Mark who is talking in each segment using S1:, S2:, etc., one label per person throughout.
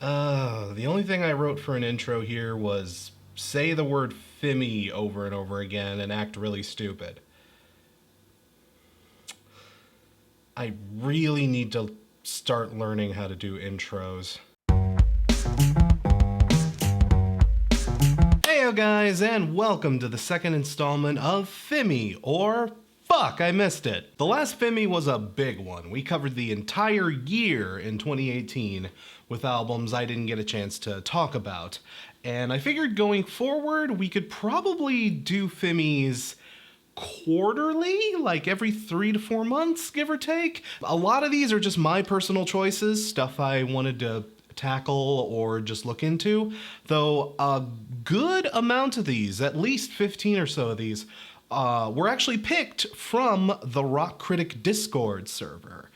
S1: The only thing I wrote for an intro here was say the word FIMI over and over again and act really stupid. I really need to start learning how to do intros. Heyo guys, and welcome to the second installment of FIMI, or fuck, I missed it. The last FIMI was a big one. We covered the entire year in 2018 with albums I didn't get a chance to talk about. And I figured going forward, we could probably do FIMIs quarterly, like every 3 to 4 months, give or take. A lot of these are just my personal choices, stuff I wanted to tackle or just look into, though a good amount of these, at least 15 or so of these, were actually picked from the Rock Critic Discord server.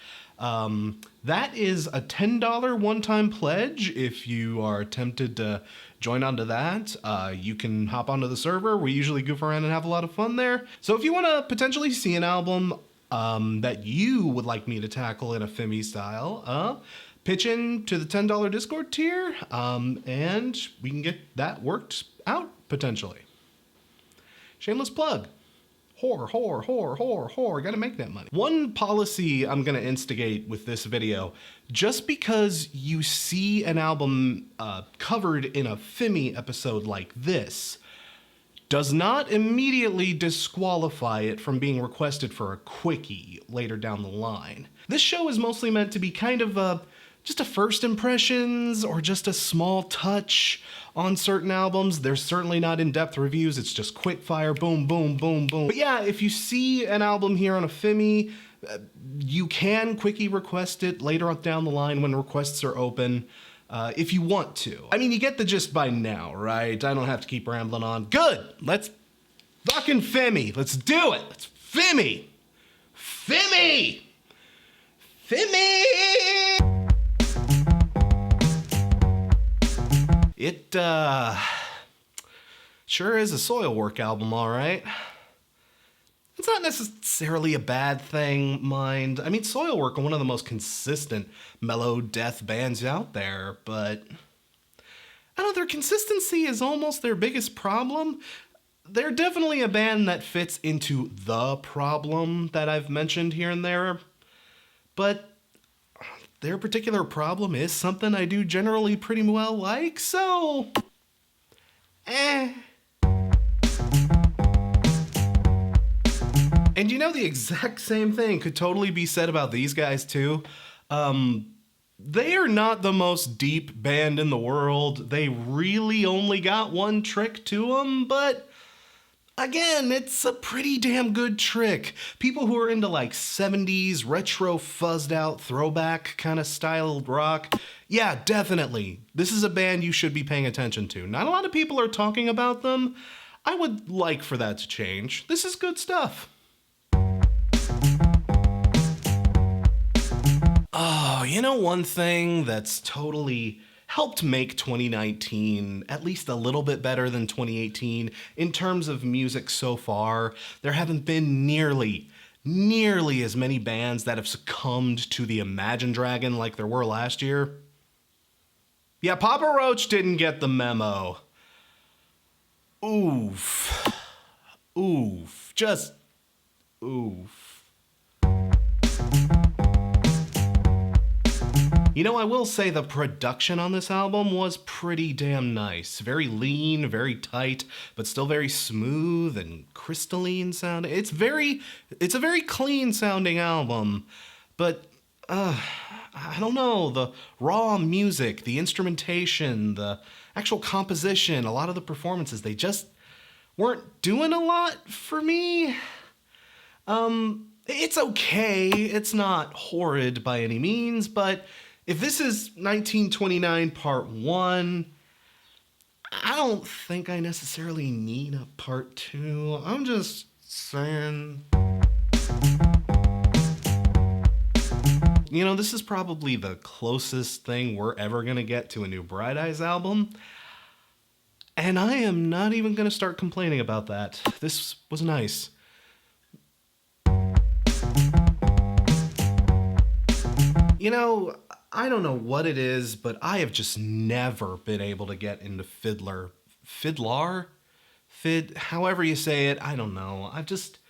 S1: That is a $10 one-time pledge. If you are tempted to join onto that, you can hop onto the server. We usually goof around and have a lot of fun there. So if you want to potentially see an album that you would like me to tackle in a FIMI style, pitch in to the $10 Discord tier, and we can get that worked out, potentially. Shameless plug. Whore, gotta make that money. One policy I'm gonna instigate with this video, just because you see an album covered in a FIMI episode like this, does not immediately disqualify it from being requested for a quickie later down the line. This show is mostly meant to be kind of just a first impressions or just a small touch on certain albums. There's certainly not in-depth reviews, it's just quick fire, boom, boom, boom, boom. But yeah, if you see an album here on a FIMI, you can quickie request it later on down the line when requests are open, if you want to. I mean, you get the gist by now, right? I don't have to keep rambling on. Good, let's fucking FIMI, let's do it, let's FIMI! FIMI! FIMI! It, sure is a Soilwork album, all right. It's not necessarily a bad thing, mind. I mean, Soilwork are one of the most consistent mellow death bands out there, but I don't know, their consistency is almost their biggest problem. They're definitely a band that fits into the problem that I've mentioned here and there, but their particular problem is something I do generally pretty well like, so And you know, the exact same thing could totally be said about these guys too. They are not the most deep band in the world. They really only got one trick to them, but again, it's a pretty damn good trick. People who are into like 70s retro fuzzed out throwback kind of styled rock, yeah, definitely. This is a band you should be paying attention to. Not a lot of people are talking about them. I would like for that to change. This is good stuff. Oh, you know one thing that's totally helped make 2019 at least a little bit better than 2018 in terms of music so far? There haven't been nearly as many bands that have succumbed to the Imagine Dragon like there were last year. Yeah, Papa Roach didn't get the memo. Oof. Oof. Just oof. You know, I will say the production on this album was pretty damn nice. Very lean, very tight, but still very smooth and crystalline sounding. It's a very clean sounding album, but I don't know, the raw music, the instrumentation, the actual composition, a lot of the performances, they just weren't doing a lot for me. It's okay, it's not horrid by any means, but if this is 1929 Part 1, I don't think I necessarily need a Part 2. I'm just saying. You know, this is probably the closest thing we're ever gonna get to a new Bright Eyes album, and I am not even gonna start complaining about that. This was nice. You know, I don't know what it is, but I have just never been able to get into FIDLAR? However you say it, I don't know. I've just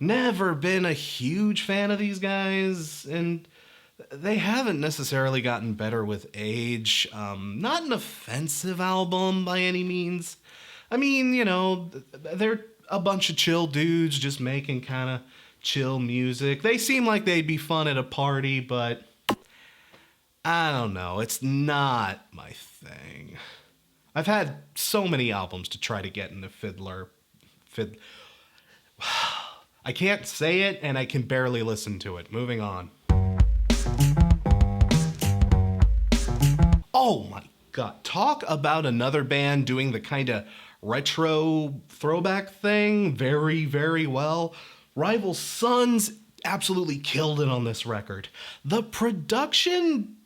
S1: never been a huge fan of these guys, and they haven't necessarily gotten better with age. Not an offensive album by any means. I mean, you know, they're a bunch of chill dudes just making kind of chill music. They seem like they'd be fun at a party, but I don't know. It's not my thing. I've had so many albums to try to get into FIDLAR. I can't say it, and I can barely listen to it. Moving on. Oh my god. Talk about another band doing the kind of retro throwback thing very, very well. Rival Sons absolutely killed it on this record. The production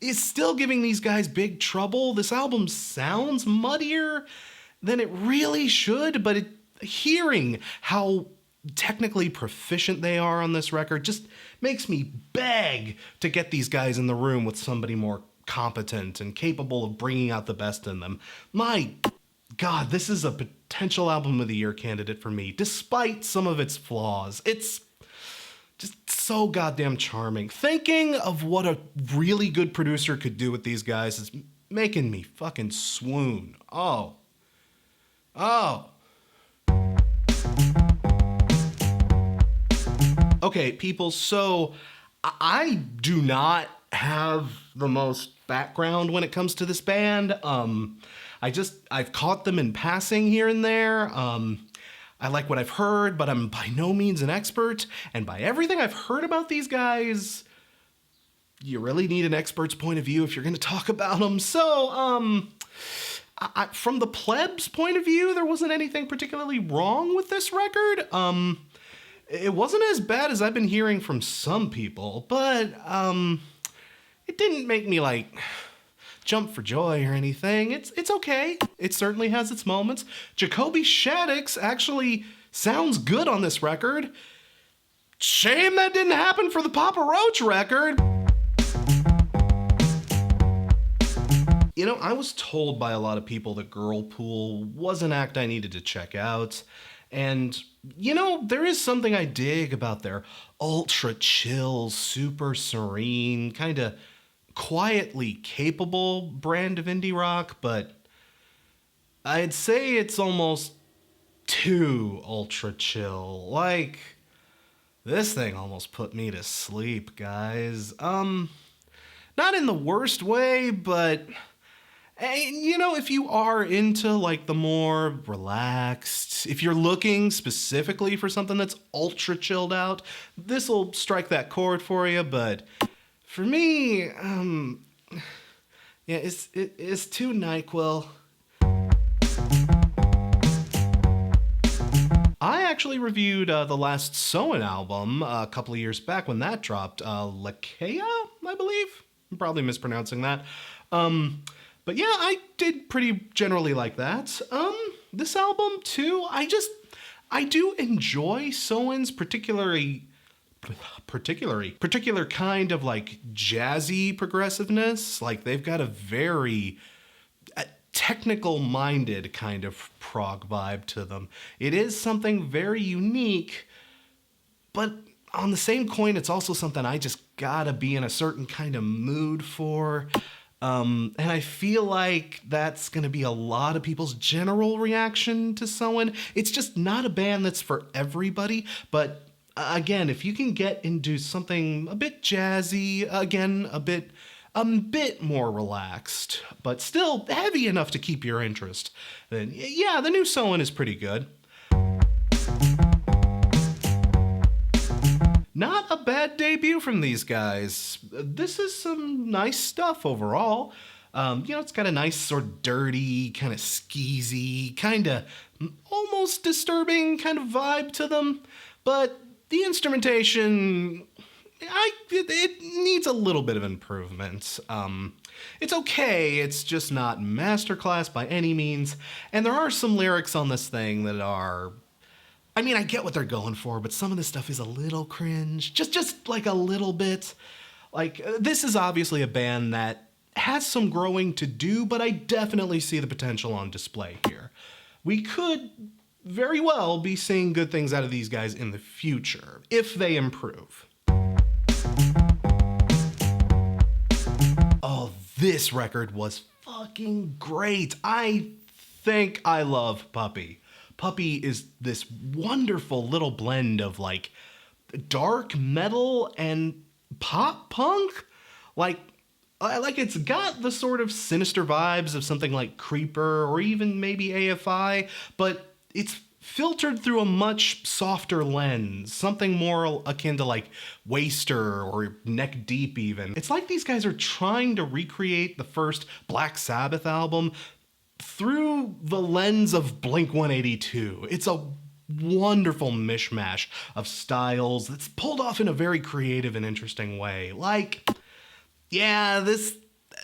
S1: is still giving these guys big trouble. This album sounds muddier than it really should, but hearing how technically proficient they are on this record just makes me beg to get these guys in the room with somebody more competent and capable of bringing out the best in them. My God, this is a potential album of the year candidate for me, despite some of its flaws. It's just so goddamn charming. Thinking of what a really good producer could do with these guys is making me fucking swoon. Oh. Okay, people, so I do not have the most background when it comes to this band. I've caught them in passing here and there. I like what I've heard, but I'm by no means an expert. And by everything I've heard about these guys, you really need an expert's point of view if you're going to talk about them. So, from the plebs' point of view, there wasn't anything particularly wrong with this record. It wasn't as bad as I've been hearing from some people, but it didn't make me like jump for joy or anything. It's okay. It certainly has its moments. Jacoby Shaddix actually sounds good on this record. Shame that didn't happen for the Papa Roach record. You know, I was told by a lot of people that Girlpool was an act I needed to check out. And, you know, there is something I dig about their ultra chill, super serene, kind of quietly capable brand of indie rock, but I'd say it's almost too ultra chill. Like, this thing almost put me to sleep, guys. Not in the worst way, but you know, if you are into like the more relaxed, if you're looking specifically for something that's ultra chilled out, this will strike that chord for you. But for me, yeah, it's too NyQuil. I actually reviewed the last Soen album a couple of years back when that dropped. Lakea, I believe. I'm probably mispronouncing that. But yeah, I did pretty generally like that. This album too, I do enjoy Soen's particular kind of like jazzy progressiveness. Like they've got a very technical minded kind of prog vibe to them. It is something very unique, but on the same coin, it's also something I just gotta be in a certain kind of mood for. And I feel like that's going to be a lot of people's general reaction to Soen. It's just not a band that's for everybody. But again, if you can get into something a bit jazzy, again, a bit more relaxed, but still heavy enough to keep your interest, then yeah, the new Soen is pretty good. Not a bad debut from these guys. This is some nice stuff overall. You know, it's got a nice sort of dirty, kind of skeezy, kind of almost disturbing kind of vibe to them. But the instrumentation, it needs a little bit of improvement. It's okay, it's just not masterclass by any means. And there are some lyrics on this thing that are, I mean, I get what they're going for, but some of this stuff is a little cringe. Just like a little bit. Like, this is obviously a band that has some growing to do, but I definitely see the potential on display here. We could very well be seeing good things out of these guys in the future, if they improve. Oh, this record was fucking great. I think I love Puppy. Puppy is this wonderful little blend of like dark metal and pop punk. Like it's got the sort of sinister vibes of something like Creeper or even maybe AFI, but it's filtered through a much softer lens, something more akin to like Waster or Neck Deep even. It's like these guys are trying to recreate the first Black Sabbath album through the lens of Blink-182. It's a wonderful mishmash of styles that's pulled off in a very creative and interesting way. Like, yeah, this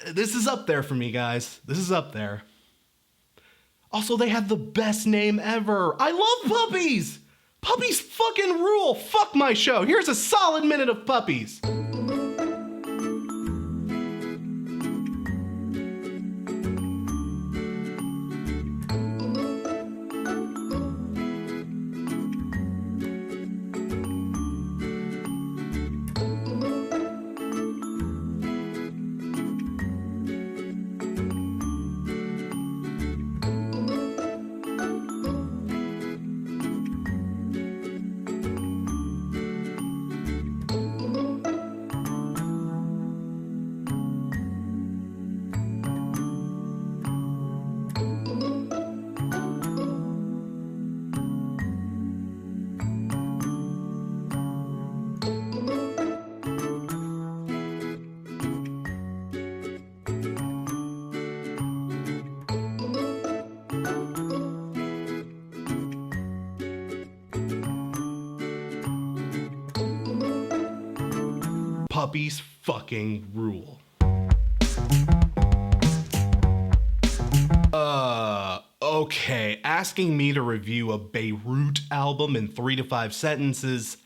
S1: is up there for me, guys. This is up there. Also, they have the best name ever. I love Puppies! Puppies fucking rule! Fuck my show. Here's a solid minute of Puppies. Puppies fucking rule. Okay, asking me to review a Beirut album in 3 to 5 sentences,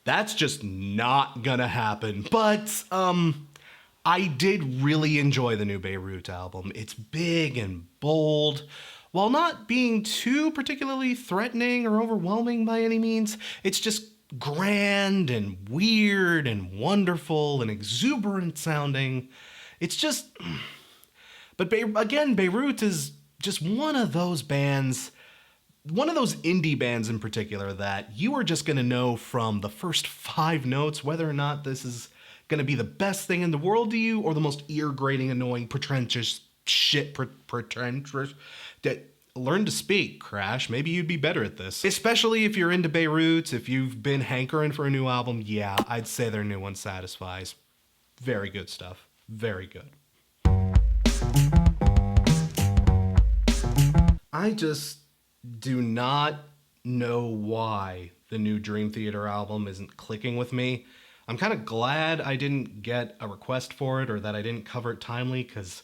S1: that's just not gonna happen. But, I did really enjoy the new Beirut album. It's big and bold, while not being too particularly threatening or overwhelming by any means. It's just grand and weird and wonderful and exuberant sounding. It's just... But again, Beirut is just one of those bands, one of those indie bands in particular that you are just going to know from the first 5 notes whether or not this is going to be the best thing in the world to you or the most ear-grating, annoying, pretentious shit. Pretentious. Learn to speak, Crash. Maybe you'd be better at this. Especially if you're into Beirut, if you've been hankering for a new album, yeah, I'd say their new one satisfies. Very good stuff. Very good. I just do not know why the new Dream Theater album isn't clicking with me. I'm kind of glad I didn't get a request for it or that I didn't cover it timely, because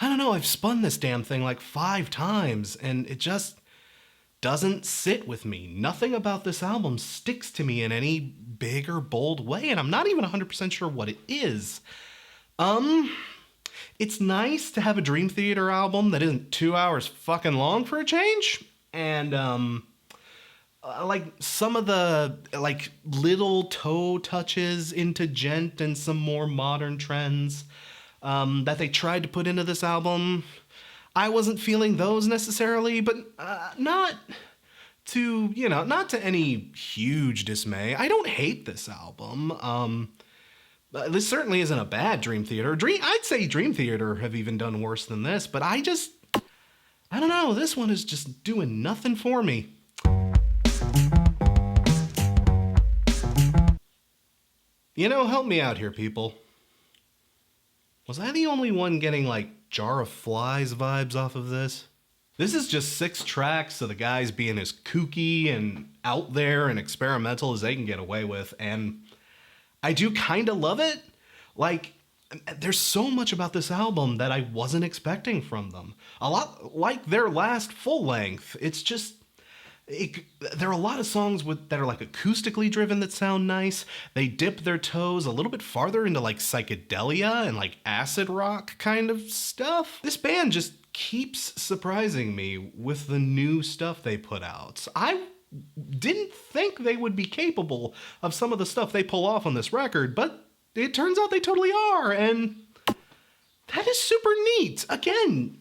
S1: I don't know, I've spun this damn thing like 5 times, and it just doesn't sit with me. Nothing about this album sticks to me in any big or bold way, and I'm not even 100% sure what it is. It's nice to have a Dream Theater album that isn't 2 hours fucking long for a change, and, like some of the like little toe touches into gent and some more modern trends that they tried to put into this album, I wasn't feeling those necessarily, but not to any huge dismay. I don't hate this album. This certainly isn't a bad Dream Theater. I'd say Dream Theater have even done worse than this, but I don't know, this one is just doing nothing for me. Help me out here, people. Was I the only one getting, like, Jar of Flies vibes off of this? This is just 6 tracks of the guys being as kooky and out there and experimental as they can get away with, and I do kind of love it. Like, there's so much about this album that I wasn't expecting from them. A lot like their last full length. It's just There are a lot of songs that are like acoustically driven that sound nice. They dip their toes a little bit farther into like psychedelia and like acid rock kind of stuff. This band just keeps surprising me with the new stuff they put out. I didn't think they would be capable of some of the stuff they pull off on this record, but it turns out they totally are, and that is super neat. Again,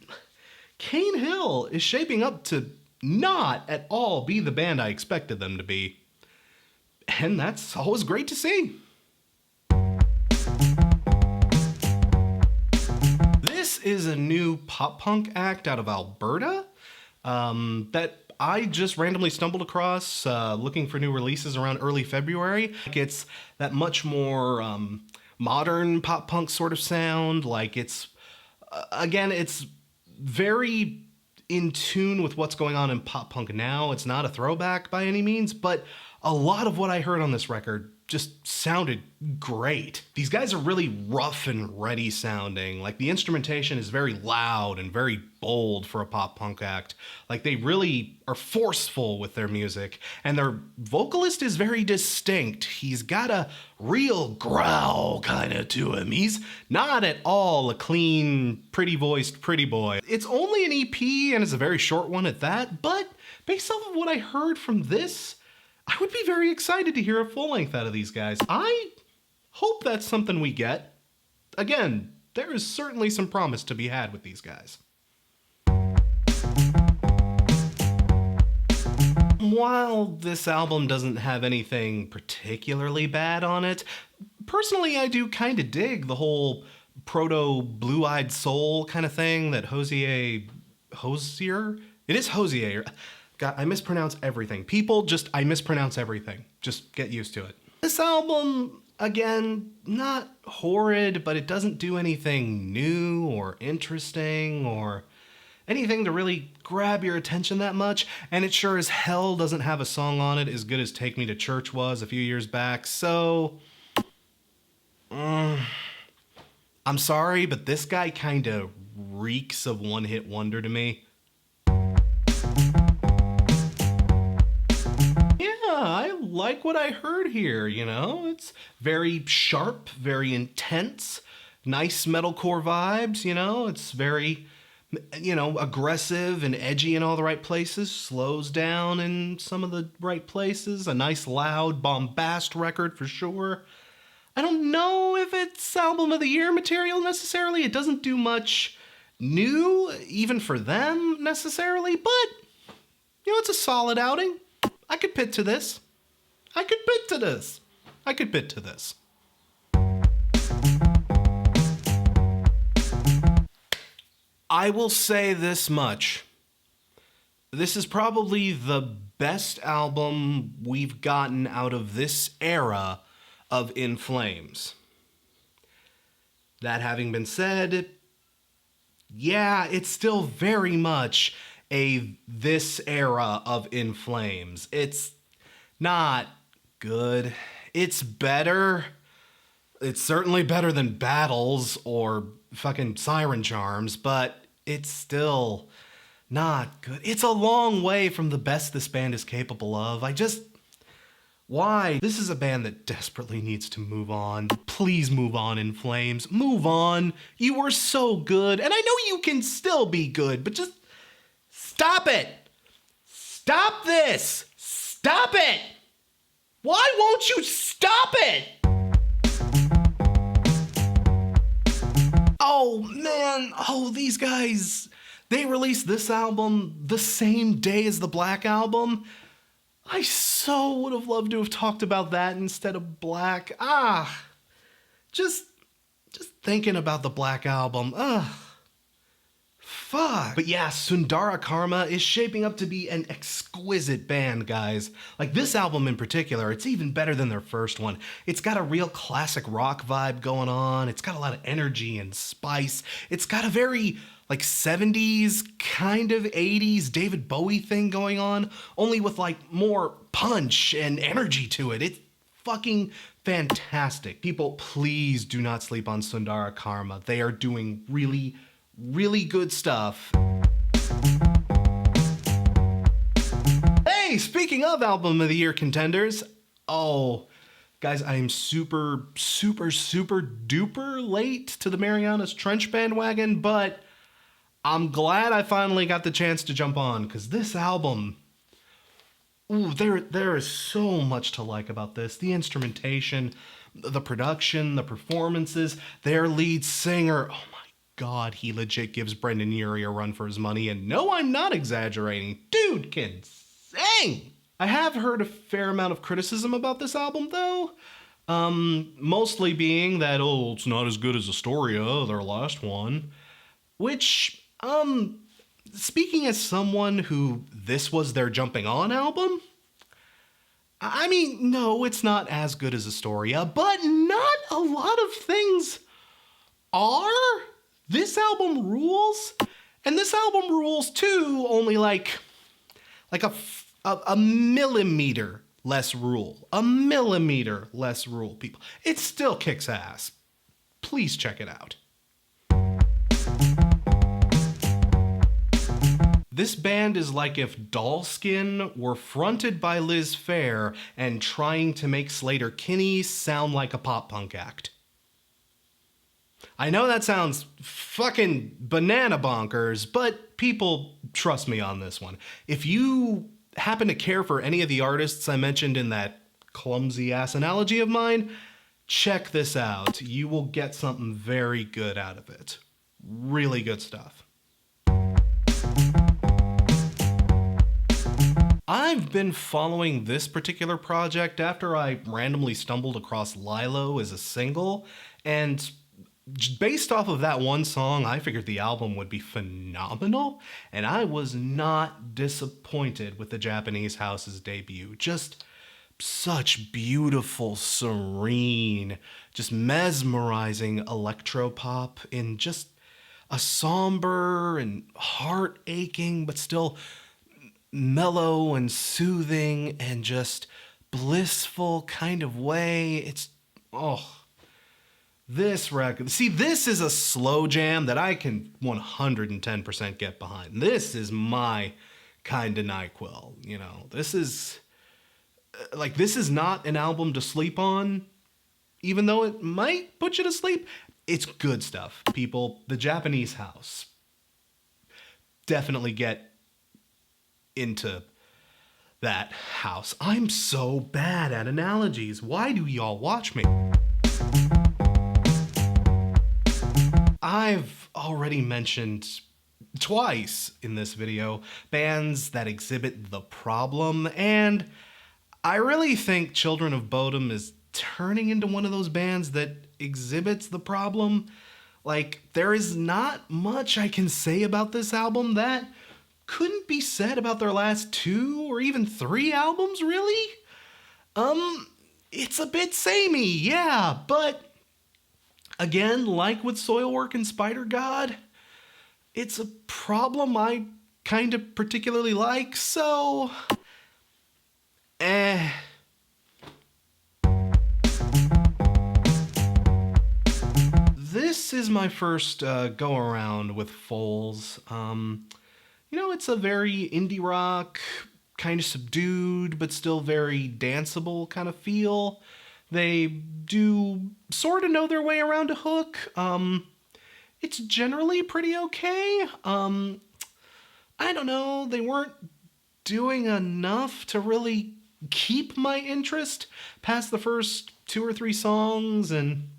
S1: Cane Hill is shaping up to not at all be the band I expected them to be. And that's always great to see. This is a new pop punk act out of Alberta that I just randomly stumbled across looking for new releases around early February. It's that much more modern pop punk sort of sound. Like it's, again, it's very in tune with what's going on in pop punk now. It's not a throwback by any means, but a lot of what I heard on this record just sounded great. These guys are really rough and ready sounding. Like the instrumentation is very loud and very bold for a pop punk act. Like they really are forceful with their music, and their vocalist is very distinct. He's got a real growl kind of to him. He's not at all a clean, pretty voiced pretty boy. It's only an EP and it's a very short one at that, but based off of what I heard from this, I would be very excited to hear a full length out of these guys. I hope that's something we get. Again, there is certainly some promise to be had with these guys. While this album doesn't have anything particularly bad on it, personally I do kind of dig the whole proto blue-eyed soul kind of thing that Hozier? It is Hozier. God, I mispronounce everything. People, I mispronounce everything. Just get used to it. This album, again, not horrid, but it doesn't do anything new or interesting or anything to really grab your attention that much, and it sure as hell doesn't have a song on it as good as Take Me to Church was a few years back, so I'm sorry, but this guy kind of reeks of one-hit wonder to me. I like what I heard here, you know? It's very sharp, very intense, nice metalcore vibes, you know? It's very, you know, aggressive and edgy in all the right places, slows down in some of the right places, a nice loud bombast record for sure. I don't know if it's album of the year material necessarily. It doesn't do much new, even for them necessarily, but, you know, it's a solid outing. I could pit to this. I could pit to this. I could pit to this. I will say this much. This is probably the best album we've gotten out of this era of In Flames. That having been said, yeah, it's still very much this era of In Flames. It's not good. It's better. It's certainly better than Battles or fucking Siren Charms, but it's still not good. It's a long way from the best this band is capable of. Why? This is a band that desperately needs to move on. Please move on, In Flames. Move on. You were so good, and I know you can still be good, but just stop it! Stop this! Stop it! Why won't you stop it? Oh man, these guys, they released this album the same day as the Black album. I so would have loved to have talked about that instead of Black. Just thinking about the Black album, fuck. But yeah, Sundara Karma is shaping up to be an exquisite band, guys. Like this album in particular, it's even better than their first one. It's got a real classic rock vibe going on. It's got a lot of energy and spice. It's got a very like 70s, kind of 80s David Bowie thing going on, only with like more punch and energy to it. It's fucking fantastic. People, please do not sleep on Sundara Karma. They are doing really, really good stuff. Hey, Hey, speaking of Album of the Year contenders, oh, guys, I am super duper late to the Mariana's Trench bandwagon, but I'm glad I finally got the chance to jump on, because this album, ooh, there is so much to like about this. The instrumentation, the production, the performances, their lead singer, oh my god, he legit gives Brendan Urie a run for his money, and no, I'm not exaggerating. Dude can sing! I have heard a fair amount of criticism about this album, though. Mostly being that, oh, it's not as good as Astoria, their last one. Which, speaking as someone who this was their jumping on album, I mean, no, it's not as good as Astoria, but not a lot of things are. This album rules, and this album rules too, only like a millimeter less rule. A millimeter less rule, people. It still kicks ass. Please check it out. This band is like if Dollskin were fronted by Liz Phair and trying to make Slater Kinney sound like a pop-punk act. I know that sounds fucking banana bonkers, but people, trust me on this one. If you happen to care for any of the artists I mentioned in that clumsy-ass analogy of mine, check this out. You will get something very good out of it. Really good stuff. I've been following this particular project after I randomly stumbled across Lilo as a single, and based off of that one song, I figured the album would be phenomenal, and I was not disappointed with the Japanese House's debut. Just such beautiful, serene, just mesmerizing electro-pop in just a somber and heart-aching, but still mellow and soothing and just blissful kind of way. It's, oh, this record. See, this is a slow jam that I can 110% get behind. This is my kind of NyQuil, you know. This is not an album to sleep on, even though it might put you to sleep. It's good stuff, people. The Japanese House. Definitely get into that house. I'm so bad at analogies. Why do y'all watch me? I've already mentioned twice in this video bands that exhibit the problem, and I really think Children of Bodom is turning into one of those bands that exhibits the problem. Like, there is not much I can say about this album that couldn't be said about their last 2 or even 3 albums, really. It's a bit samey, yeah, but again, like with Soilwork and Spidergawd, it's a problem I kind of particularly like, so This is my first go around with Foals. You know, it's a very indie rock, kind of subdued, but still very danceable kind of feel. They do sort of know their way around a hook. It's generally pretty okay. I don't know, they weren't doing enough to really keep my interest past the first 2 or 3 songs, and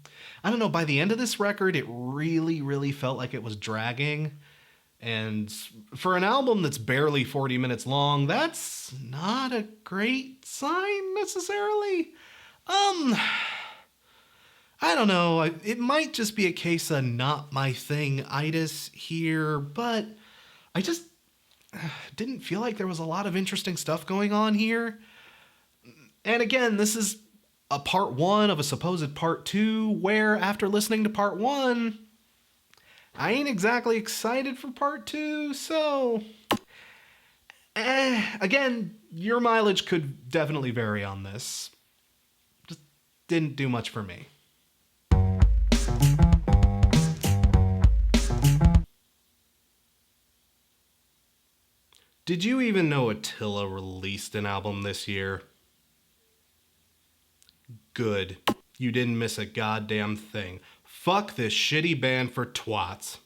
S1: I don't know, by the end of this record, it really felt like it was dragging. And for an album that's barely 40 minutes long, that's not a great sign necessarily. I don't know, it might just be a case of not my thing-itis here, but I just didn't feel like there was a lot of interesting stuff going on here. And again, this is a part 1 of a supposed part 2, where after listening to part 1, I ain't exactly excited for part 2, so again, your mileage could definitely vary on this. Just didn't do much for me. Did you even know Attila released an album this year? Good. You didn't miss a goddamn thing. Fuck this shitty band for twats.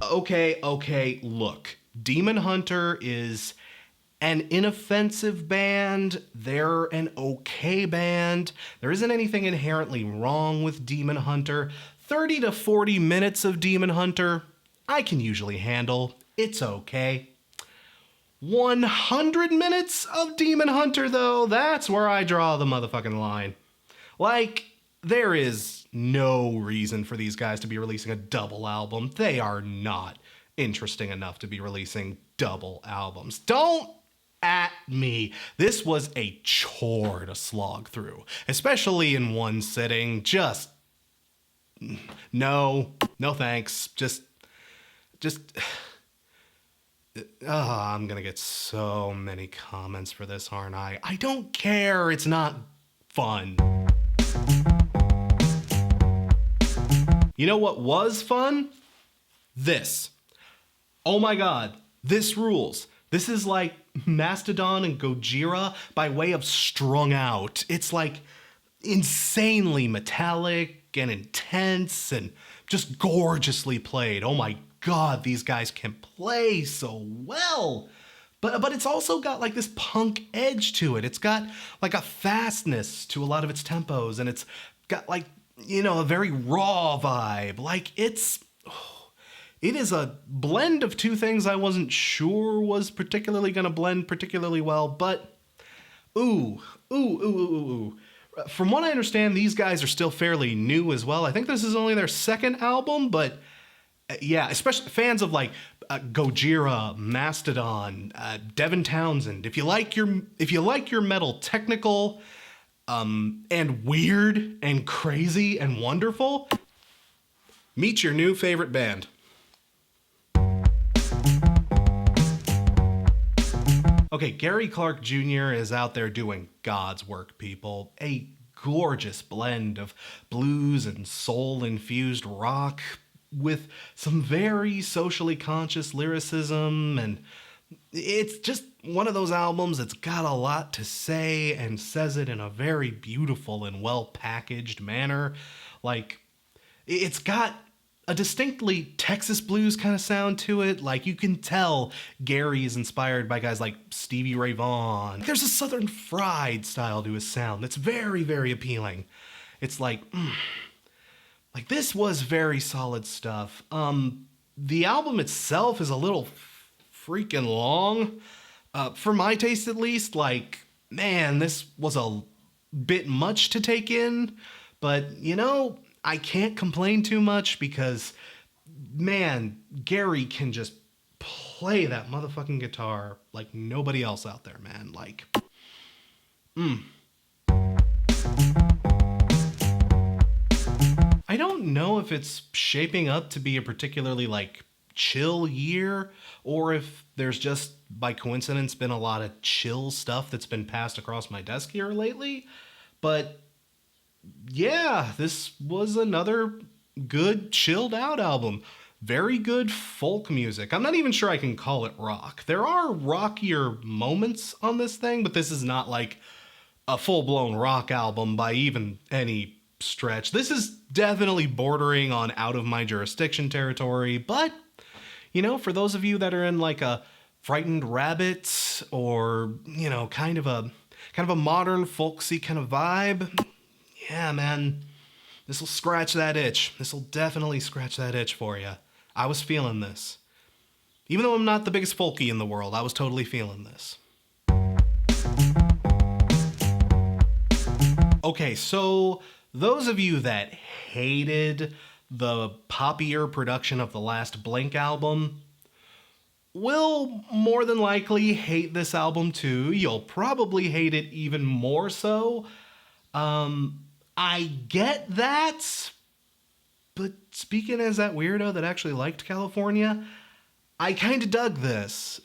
S1: Okay, look. Demon Hunter is an inoffensive band. They're an okay band. There isn't anything inherently wrong with Demon Hunter. 30 to 40 minutes of Demon Hunter, I can usually handle. It's okay. 100 minutes of Demon Hunter, though, that's where I draw the motherfucking line. Like, there is no reason for these guys to be releasing a double album. They are not interesting enough to be releasing double albums. Don't at me. This was a chore to slog through, especially in one sitting. Just no thanks. Just I'm gonna get so many comments for this, aren't I? I don't care. It's not fun. You know what was fun? This. Oh my god, this rules. This is like Mastodon and Gojira by way of strung out. It's like insanely metallic and intense and just gorgeously played. Oh my god, these guys can play so well. But it's also got like this punk edge to it. It's got like a fastness to a lot of its tempos, and it's got like, you know, a very raw vibe. Like it is a blend of two things I wasn't sure was particularly gonna blend particularly well, but ooh. From what I understand, these guys are still fairly new as well. I think this is only their second album, but yeah, especially fans of like Gojira, Mastodon, Devin Townsend. If you like your metal technical and weird and crazy and wonderful, meet your new favorite band. Okay, Gary Clarke Jr. is out there doing God's work, people. A gorgeous blend of blues and soul-infused rock with some very socially conscious lyricism, and it's just one of those albums that's got a lot to say and says it in a very beautiful and well-packaged manner. Like, it's got a distinctly Texas blues kind of sound to it. Like, you can tell Gary is inspired by guys like Stevie Ray Vaughan. There's a Southern Fried style to his sound that's very, very appealing. It's like this was very solid stuff. The album itself is a little freaking long. For my taste at least, like, man, this was a bit much to take in. But, you know, I can't complain too much because, man, Gary can just play that motherfucking guitar like nobody else out there, man. Like, I don't know if it's shaping up to be a particularly, like, chill year, or if there's just, by coincidence, been a lot of chill stuff that's been passed across my desk here lately. But yeah, this was another good chilled out album. Very good folk music. I'm not even sure I can call it rock. There are rockier moments on this thing, but this is not like a full-blown rock album by even any stretch. This is definitely bordering on out of my jurisdiction territory, but, you know, for those of you that are in like a Frightened Rabbit or, you know, kind of a modern folksy kind of vibe, yeah, man, this'll scratch that itch. This'll definitely scratch that itch for you. I was feeling this. Even though I'm not the biggest folky in the world, I was totally feeling this. Okay, so those of you that hated the poppier production of the last Blink album will more than likely hate this album too. You'll probably hate it even more so. I get that, but speaking as that weirdo that actually liked California, I kind of dug this.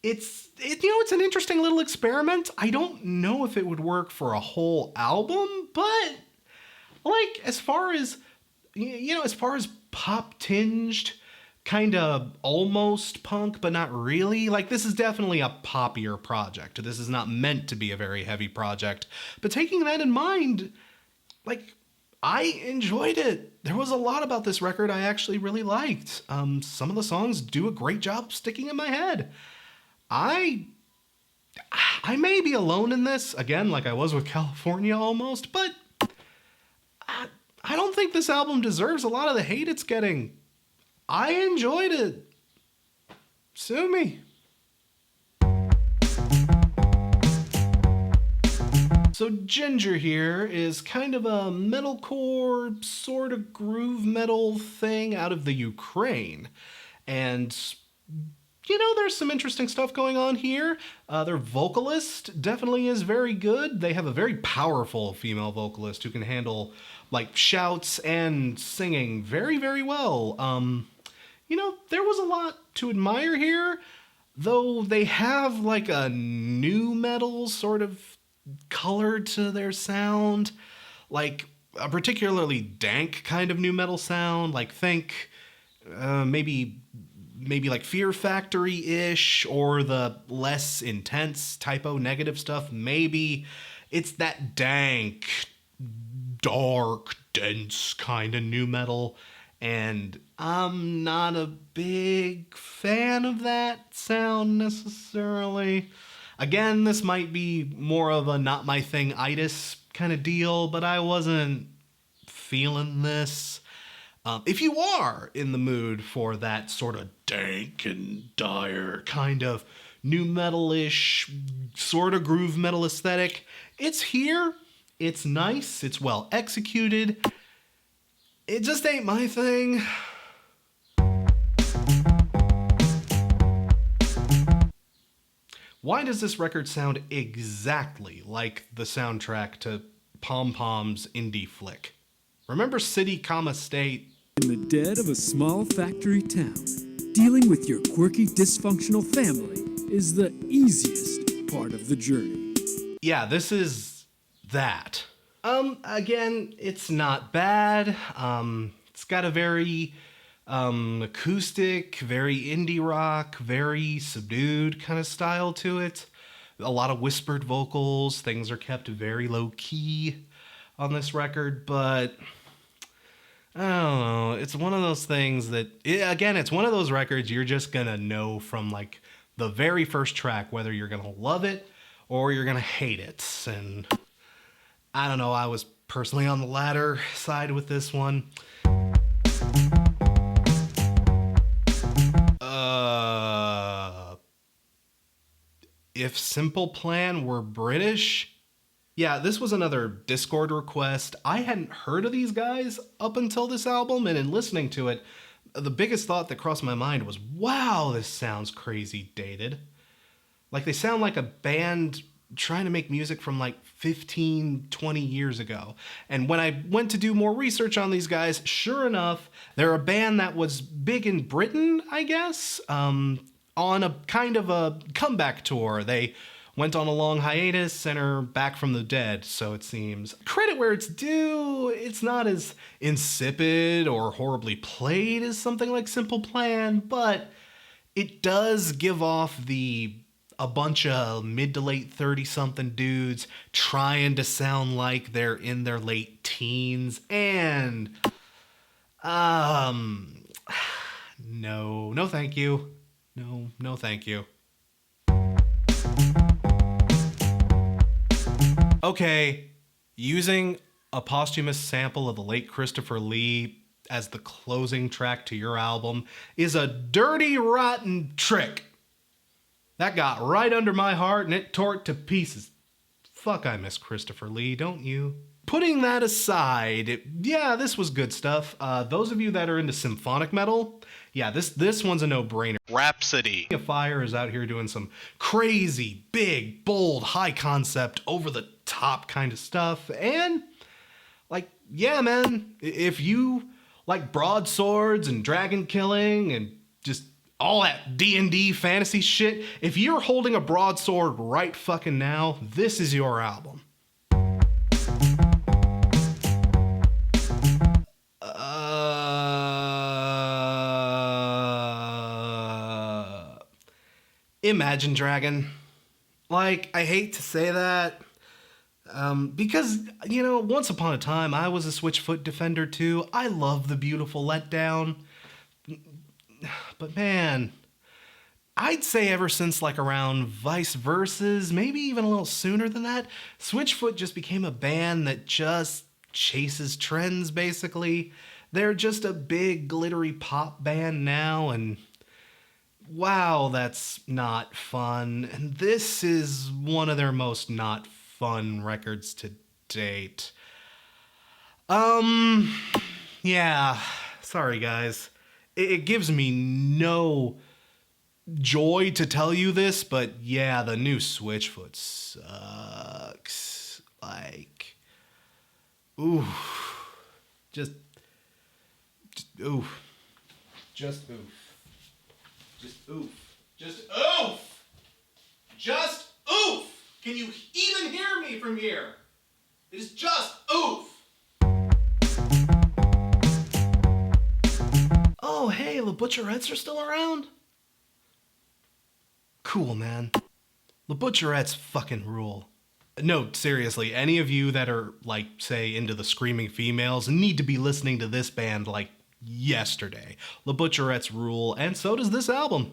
S1: It's an interesting little experiment. I don't know if it would work for a whole album, but like as far as pop tinged, kind of almost punk, but not really. Like, this is definitely a poppier project. This is not meant to be a very heavy project. But taking that in mind, like, I enjoyed it. There was a lot about this record I actually really liked. Some of the songs do a great job sticking in my head. I may be alone in this, again, like I was with California almost, but I don't think this album deserves a lot of the hate it's getting. I enjoyed it. Sue me. So Jinjer here is kind of a metalcore sort of groove metal thing out of the Ukraine. And, you know, there's some interesting stuff going on here. Their vocalist definitely is very good. They have a very powerful female vocalist who can handle, like, shouts and singing very, very well. You know, there was a lot to admire here, though they have, like, a nu metal sort of color to their sound, like a particularly dank kind of nu metal sound. Like, think maybe like Fear Factory-ish, or the less intense Typo Negative stuff. Maybe it's that dank, dark, dense kind of nu metal, and I'm not a big fan of that sound necessarily. Again, this might be more of a not my thing-itis kind of deal, but I wasn't feeling this. If you are in the mood for that sort of dank and dire kind of nu metal-ish, sort of groove metal aesthetic, it's here. It's nice. It's well executed. It just ain't my thing. Why does this record sound exactly like the soundtrack to Pom Pom's indie flick? Remember City, State?
S2: In the dead of a small factory town, dealing with your quirky, dysfunctional family is the easiest part of the journey.
S1: Yeah, this is that. Again, it's not bad. It's got a very acoustic, very indie rock, very subdued kind of style to it. A lot of whispered vocals. Things are kept very low key on this record, but I don't know. It's one of those things that, again, it's one of those records you're just gonna know from like the very first track whether you're gonna love it or you're gonna hate it. And I don't know, I was personally on the latter side with this one. If Simple Plan were British? Yeah, this was another Discord request. I hadn't heard of these guys up until this album, and in listening to it, the biggest thought that crossed my mind was, wow, this sounds crazy dated. Like, they sound like a band trying to make music from like 15, 20 years ago. And when I went to do more research on these guys, sure enough, they're a band that was big in Britain, I guess, on a kind of a comeback tour. They went on a long hiatus and are back from the dead, so it seems. Credit where it's due, it's not as insipid or horribly played as something like Simple Plan, but it does give off a bunch of mid to late 30-something dudes trying to sound like they're in their late teens, and no thank you. No thank you. Okay, using a posthumous sample of the late Christopher Lee as the closing track to your album is a dirty, rotten trick. That got right under my heart and it tore it to pieces. Fuck, I miss Christopher Lee, don't you? Putting that aside, yeah, this was good stuff. Those of you that are into symphonic metal, yeah, this one's a no-brainer.
S3: Rhapsody
S1: of Fire is out here doing some crazy, big, bold, high-concept, over-the-top kind of stuff. And, like, yeah, man, if you like broadswords and dragon killing and just all that D&D fantasy shit, if you're holding a broadsword right fucking now, this is your album. Imagine Dragon. Like, I hate to say that, because, you know, once upon a time, I was a Switchfoot defender too. I love the beautiful letdown. But man, I'd say ever since like around Vice Versus, maybe even a little sooner than that, Switchfoot just became a band that just chases trends, basically. They're just a big glittery pop band now, and wow, that's not fun. And this is one of their most not fun records to date. Yeah, sorry guys. It gives me no joy to tell you this, but yeah, the new Switchfoot sucks. Like, ooh, just oof. Just oof. Just oof. Just oof! Just oof! Can you even hear me from here? It is just oof! Oh, hey, the Butcherettes are still around? Cool, man. The Butcherettes fucking rule. No, seriously, any of you that are, like, say, into the screaming females need to be listening to this band, like, yesterday. The Butcherettes rule, and so does this album.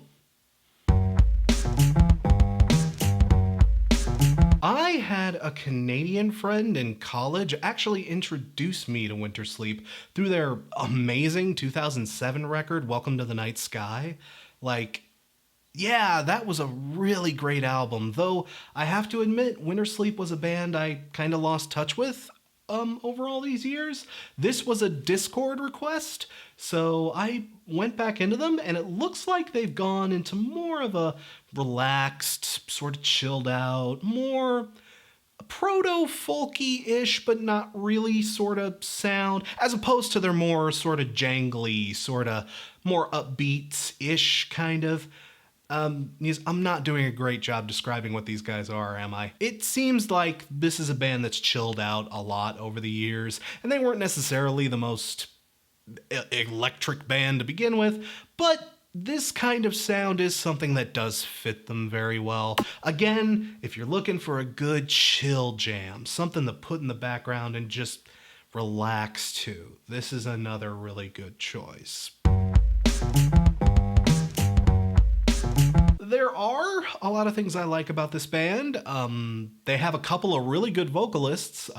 S1: I had a Canadian friend in college actually introduce me to Wintersleep through their amazing 2007 record, Welcome to the Night Sky. Like, yeah, that was a really great album, though I have to admit, Wintersleep was a band I kind of lost touch with over all these years. This was a Discord request, so I went back into them, and it looks like they've gone into more of a relaxed, sort of chilled out, more proto-folky-ish, but not really sort of sound, as opposed to their more sort of jangly, sort of more upbeat-ish kind of. I'm not doing a great job describing what these guys are, am I? It seems like this is a band that's chilled out a lot over the years, and they weren't necessarily the most electric band to begin with, but this kind of sound is something that does fit them very well. Again, if you're looking for a good chill jam, something to put in the background and just relax to, this is another really good choice. There are a lot of things I like about this band. They have a couple of really good vocalists.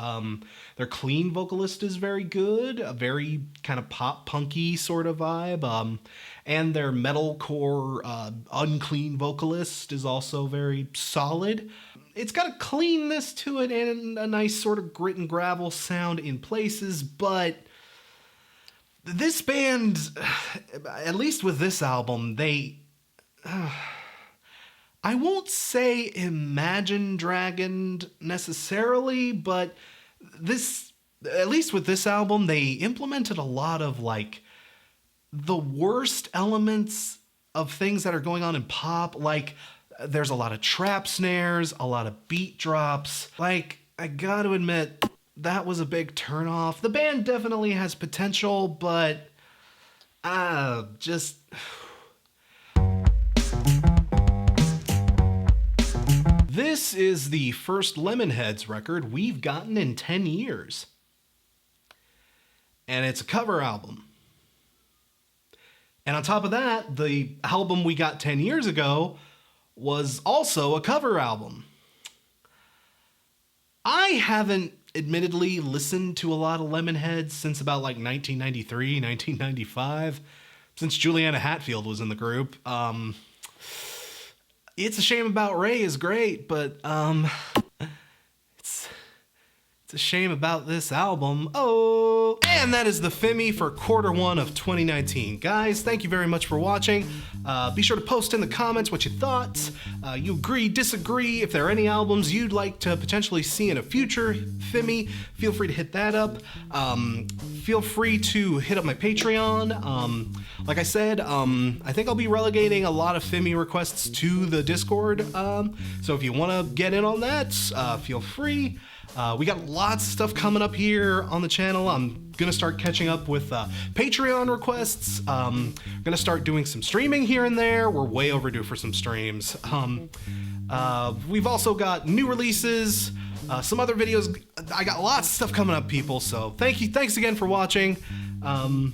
S1: Their clean vocalist is very good, a very kind of pop-punky sort of vibe. And their metalcore unclean vocalist is also very solid. It's got a cleanness to it and a nice sort of grit and gravel sound in places, but this band, at least with this album, they... I won't say Imagine Dragoned necessarily, but this, at least with this album, they implemented a lot of like the worst elements of things that are going on in pop. Like there's a lot of trap snares, a lot of beat drops. Like, I gotta admit, that was a big turnoff. The band definitely has potential, but just... This is the first Lemonheads record we've gotten in 10 years. And it's a cover album. And on top of that, the album we got 10 years ago was also a cover album. I haven't admittedly listened to a lot of Lemonheads since about like 1993, 1995, since Juliana Hatfield was in the group. It's a Shame About Ray is great, but it's a shame about this album. Oh, and that is the FIMI for Q1 of 2019. Guys, thank you very much for watching. Be sure to post in the comments what you thought. You agree, disagree. If there are any albums you'd like to potentially see in a future FIMI, feel free to hit that up. Feel free to hit up my Patreon. Like I said, I think I'll be relegating a lot of FIMI requests to the Discord. So if you want to get in on that, feel free. We got lots of stuff coming up here on the channel. I'm gonna start catching up with Patreon requests. Gonna start doing some streaming here and there. We're way overdue for some streams. We've also got new releases, some other videos. I got lots of stuff coming up, people, so thanks again for watching.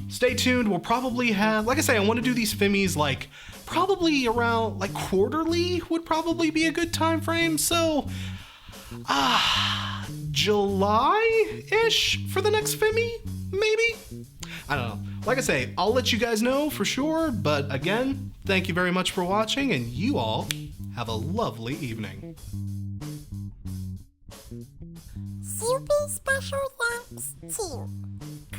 S1: Stay tuned. We'll probably have, like I say, I want to do these FIMIs like probably around like quarterly would probably be a good time frame. So July-ish for the next FIMI, maybe? I don't know. Like I say, I'll let you guys know for sure, but again, thank you very much for watching, and you all have a lovely evening.
S3: Super special thanks to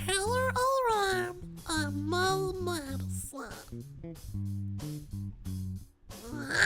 S3: Color Around and Mo Madison. Wow.